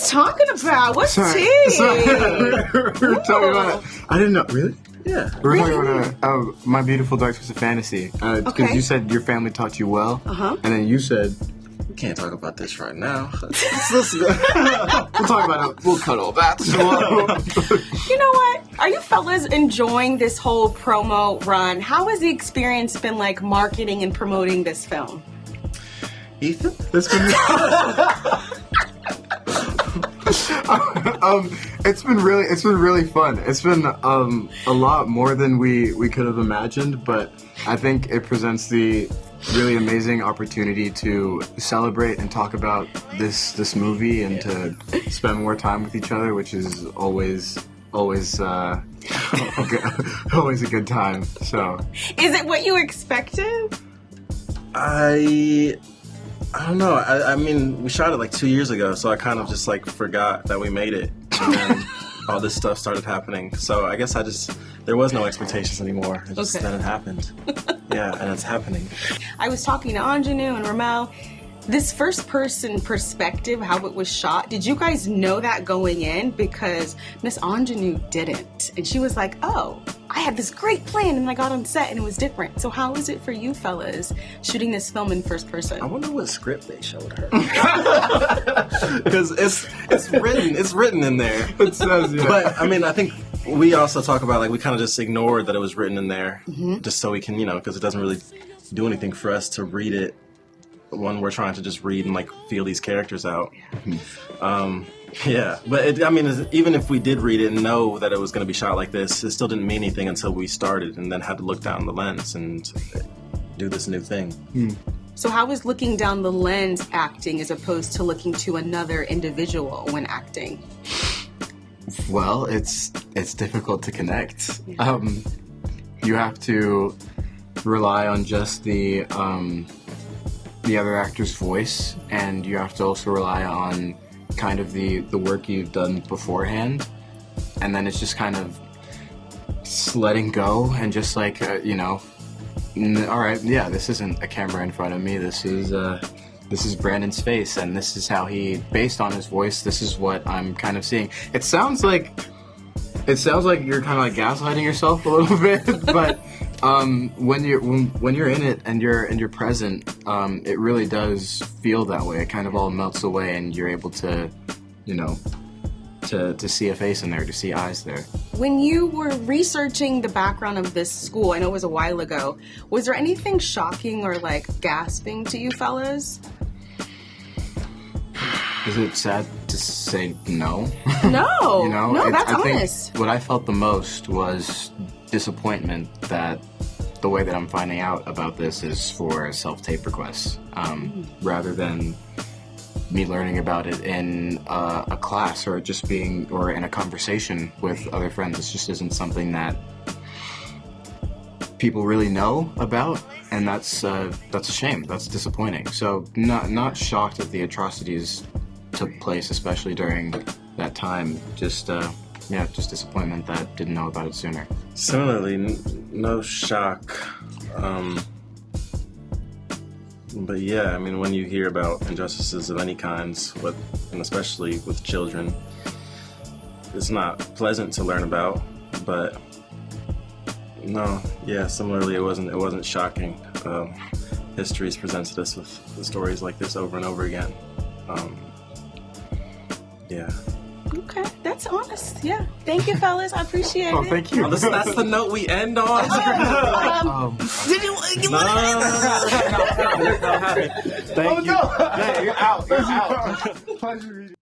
guys talking about? What's tea? We're talking about it. I didn't know. Really? Yeah. We're talking about My Beautiful Dark Twisted Fantasy. Because Okay. you said your family taught you well. And then you said... We can't talk about this right now. We'll talk about it. We'll cut all that. You know what? Are you fellas enjoying this whole promo run? How has the experience been like marketing and promoting this film? Ethan? It's been it's been really fun. It's been a lot more than we could have imagined, but I think it presents the really amazing opportunity to celebrate and talk about this movie and to spend more time with each other, which is always always a good time. So, is it what you expected? I don't know. I mean, we shot it like 2 years ago, so I kind of just like forgot that we made it, and then all this stuff started happening. So I guess there was no expectations anymore. It just then it happened. Yeah, and it's happening. I was talking to Aunjanue and RaMell. This first-person perspective, how it was shot, did you guys know that going in? Because Miss Aunjanue didn't. And she was like, oh, I had this great plan and I got on set and it was different. So how is it for you fellas shooting this film in first person? I wonder what script they showed her. Because it's written in there. It says, yeah. But, I mean, I think we also talk about, like, we kind of just ignored that it was written in there. Just so we can, because it doesn't really do anything for us to read it when we're trying to just read and like feel these characters out. Yeah, but even if we did read it and know that it was going to be shot like this, it still didn't mean anything until we started and then had to look down the lens and do this new thing. So how is looking down the lens acting as opposed to looking to another individual when acting? Well, it's difficult to connect. You have to rely on just the other actor's voice, and you have to also rely on kind of the work you've done beforehand, and then it's just kind of just letting go and just like all right, yeah, this isn't a camera in front of me, this is Brandon's face, and this is how he, based on his voice, this is what I'm kind of seeing. It sounds like you're kind of like gaslighting yourself a little bit, but when you're in it and you're present, it really does feel that way. It kind of all melts away, and you're able to, to see a face in there, to see eyes there. When you were researching the background of this school, I know it was a while ago, was there anything shocking or like gasping to you fellas? Is it sad to say no? No, no, that's I honest. think what I felt the most was disappointment that the way that I'm finding out about this is for self-tape requests, rather than me learning about it in a class or in a conversation with other friends. It just isn't something that people really know about, and that's a shame. That's disappointing. So not shocked that the atrocities took place, especially during that time. Just disappointment that didn't know about it sooner. Similarly, no shock. But yeah, I mean, when you hear about injustices of any kinds, and especially with children, it's not pleasant to learn about. But no, yeah, similarly, it wasn't shocking. History's presented us with the stories like this over and over again. Yeah. Okay, that's honest. Yeah. Thank you, fellas. I appreciate it. Oh, thank you. That's the note we end on. Did you want to No. Thank you. No, you're out. Pleasure.